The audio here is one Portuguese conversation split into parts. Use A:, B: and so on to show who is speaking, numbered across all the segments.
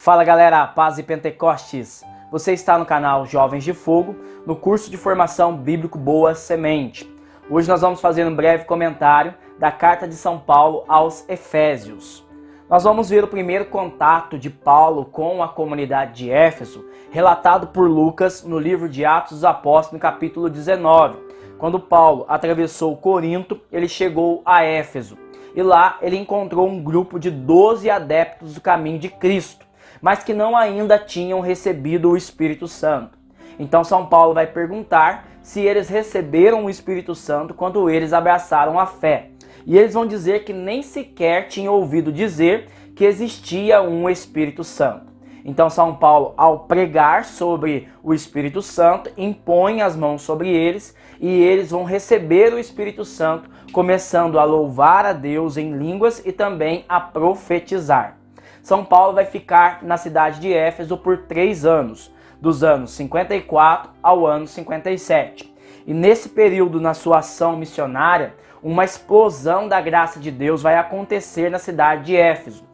A: Fala galera, paz e Pentecostes! Você está no canal Jovens de Fogo, no curso de formação bíblico Boa Semente. Hoje nós vamos fazer um breve comentário da carta de São Paulo aos Efésios. Nós vamos ver o primeiro contato de Paulo com a comunidade de Éfeso, relatado por Lucas no livro de Atos dos Apóstolos, no capítulo 19. Quando Paulo atravessou Corinto, ele chegou a Éfeso. E lá ele encontrou um grupo de 12 adeptos do caminho de Cristo, mas que não ainda tinham recebido o Espírito Santo. Então São Paulo vai perguntar se eles receberam o Espírito Santo quando eles abraçaram a fé. E eles vão dizer que nem sequer tinham ouvido dizer que existia um Espírito Santo. Então São Paulo, ao pregar sobre o Espírito Santo, impõe as mãos sobre eles e eles vão receber o Espírito Santo, começando a louvar a Deus em línguas e também a profetizar. São Paulo vai ficar na cidade de Éfeso por 3 anos, dos anos 54 ao ano 57. E nesse período, na sua ação missionária, uma explosão da graça de Deus vai acontecer na cidade de Éfeso.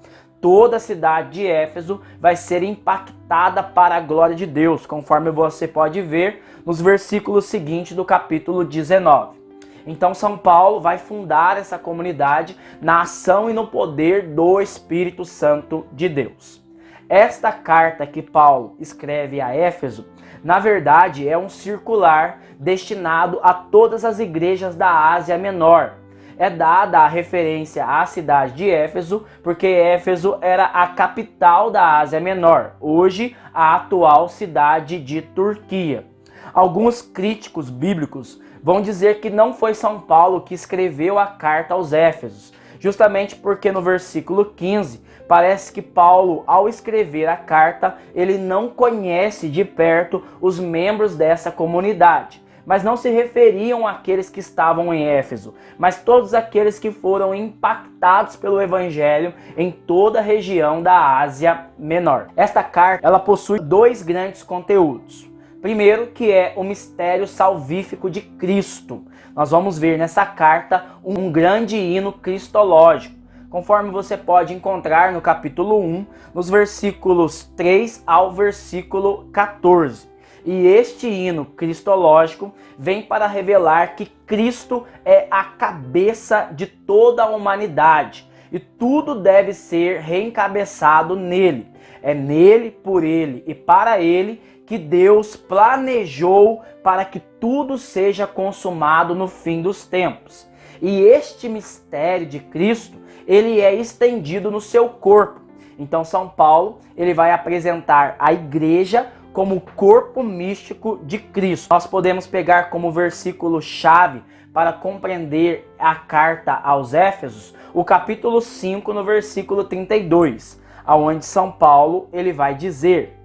A: Toda a cidade de Éfeso vai ser impactada para a glória de Deus, conforme você pode ver nos versículos seguintes do capítulo 19. Então São Paulo vai fundar essa comunidade na ação e no poder do Espírito Santo de Deus. Esta carta que Paulo escreve a Éfeso, na verdade é um circular destinado a todas as igrejas da Ásia Menor. É dada a referência à cidade de Éfeso, porque Éfeso era a capital da Ásia Menor, hoje a atual cidade de Turquia. Alguns críticos bíblicos vão dizer que não foi São Paulo que escreveu a carta aos Éfesos, justamente porque no versículo 15 parece que Paulo, ao escrever a carta, ele não conhece de perto os membros dessa comunidade. Mas não se referiam àqueles que estavam em Éfeso, mas todos aqueles que foram impactados pelo Evangelho em toda a região da Ásia Menor. Esta carta ela possui 2 grandes conteúdos. Primeiro, que é o mistério salvífico de Cristo. Nós vamos ver nessa carta um grande hino cristológico, conforme você pode encontrar no capítulo 1, nos versículos 3 ao versículo 14. E este hino cristológico vem para revelar que Cristo é a cabeça de toda a humanidade e tudo deve ser reencabeçado nele. É nele, por ele e para ele que Deus planejou para que tudo seja consumado no fim dos tempos. E este mistério de Cristo, ele é estendido no seu corpo. Então São Paulo, ele vai apresentar a igreja como o corpo místico de Cristo. Nós podemos pegar como versículo-chave para compreender a carta aos Éfesos, o capítulo 5, no versículo 32, onde São Paulo ele vai dizer: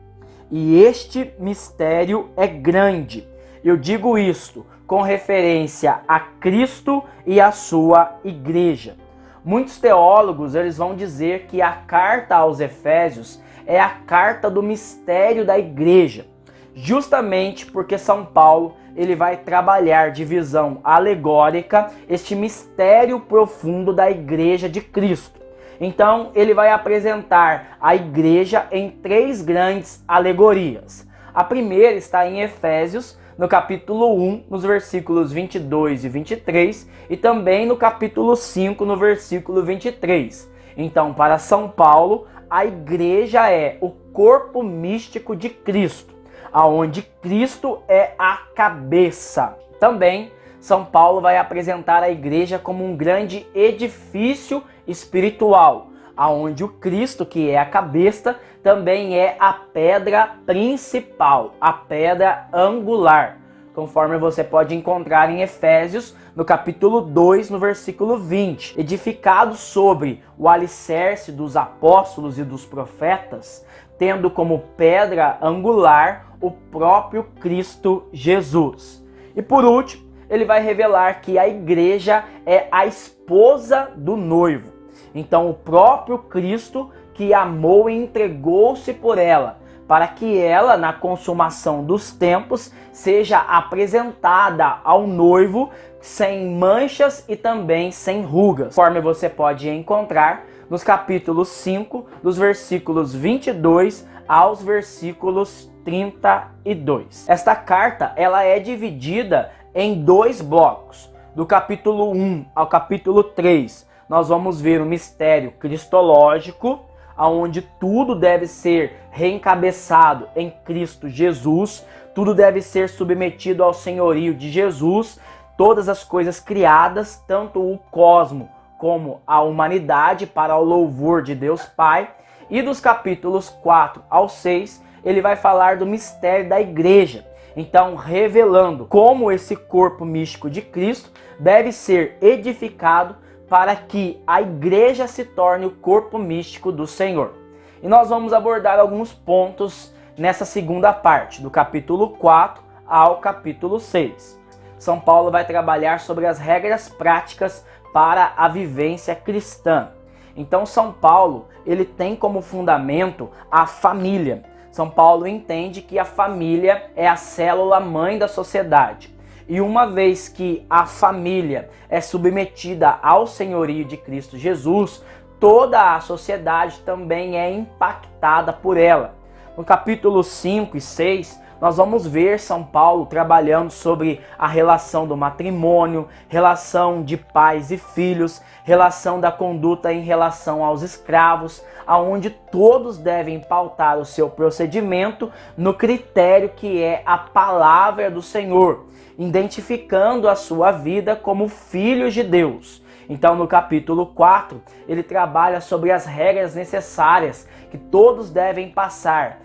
A: e este mistério é grande. Eu digo isto com referência a Cristo e a sua igreja. Muitos teólogos eles vão dizer que a carta aos Efésios é a carta do mistério da igreja, justamente porque São Paulo ele vai trabalhar de visão alegórica este mistério profundo da igreja de Cristo. Então ele vai apresentar a igreja em 3 grandes alegorias. A primeira está em Efésios, no capítulo 1, nos versículos 22 e 23, e também no capítulo 5, no versículo 23. Então, para São Paulo, a igreja é o corpo místico de Cristo, aonde Cristo é a cabeça. Também São Paulo vai apresentar a igreja como um grande edifício espiritual, aonde o Cristo, que é a cabeça, também é a pedra principal, a pedra angular, conforme você pode encontrar em Efésios, no capítulo 2, no versículo 20. Edificado sobre o alicerce dos apóstolos e dos profetas, tendo como pedra angular o próprio Cristo Jesus. E por último, ele vai revelar que a igreja é a esposa do noivo. Então o próprio Cristo que amou e entregou-se por ela, para que ela, na consumação dos tempos, seja apresentada ao noivo sem manchas e também sem rugas, conforme você pode encontrar nos capítulos 5, dos versículos 22 aos versículos 32. Esta carta ela é dividida em 2 blocos. Do capítulo 1 ao capítulo 3, nós vamos ver o mistério cristológico, onde tudo deve ser reencabeçado em Cristo Jesus, tudo deve ser submetido ao senhorio de Jesus, todas as coisas criadas, tanto o cosmo como a humanidade, para o louvor de Deus Pai. E dos capítulos 4 ao 6, ele vai falar do mistério da igreja. Então, revelando como esse corpo místico de Cristo deve ser edificado para que a igreja se torne o corpo místico do Senhor. E nós vamos abordar alguns pontos nessa segunda parte, do capítulo 4 ao capítulo 6. São Paulo vai trabalhar sobre as regras práticas para a vivência cristã. Então, São Paulo, ele tem como fundamento a família. São Paulo entende que a família é a célula mãe da sociedade. E uma vez que a família é submetida ao senhorio de Cristo Jesus, toda a sociedade também é impactada por ela. No capítulo 5 e 6, nós vamos ver São Paulo trabalhando sobre a relação do matrimônio, relação de pais e filhos, relação da conduta em relação aos escravos, aonde todos devem pautar o seu procedimento no critério que é a palavra do Senhor, identificando a sua vida como filhos de Deus. Então, no capítulo 4, ele trabalha sobre as regras necessárias que todos devem passar,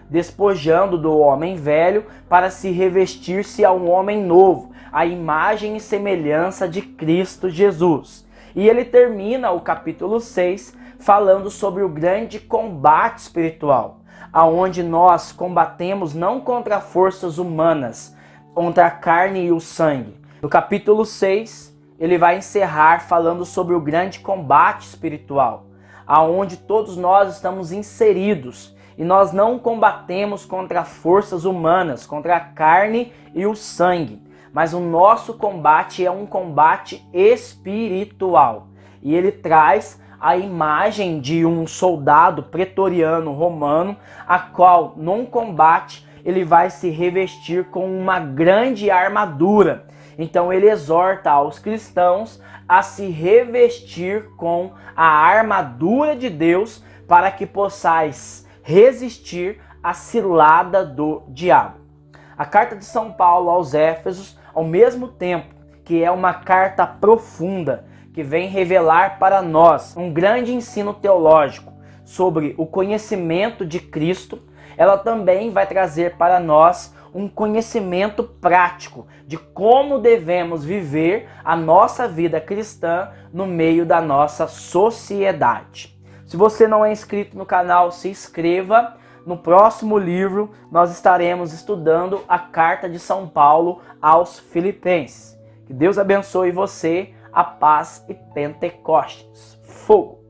A: despojando do homem velho para se revestir-se a um homem novo, a imagem e semelhança de Cristo Jesus. E ele termina o capítulo 6 falando sobre o grande combate espiritual, aonde nós combatemos não contra forças humanas, contra a carne e o sangue. No capítulo 6, ele vai encerrar falando sobre o grande combate espiritual, aonde todos nós estamos inseridos e nós não combatemos contra forças humanas, contra a carne e o sangue, mas o nosso combate é um combate espiritual. E ele traz a imagem de um soldado pretoriano romano, a qual, num combate, ele vai se revestir com uma grande armadura. Então ele exorta aos cristãos a se revestir com a armadura de Deus para que possais resistir à cilada do diabo. A carta de São Paulo aos Éfesos, ao mesmo tempo que é uma carta profunda, que vem revelar para nós um grande ensino teológico sobre o conhecimento de Cristo, ela também vai trazer para nós um conhecimento prático de como devemos viver a nossa vida cristã no meio da nossa sociedade. Se você não é inscrito no canal, se inscreva. No próximo livro, nós estaremos estudando a carta de São Paulo aos Filipenses. Que Deus abençoe você, a paz e Pentecostes. Fogo!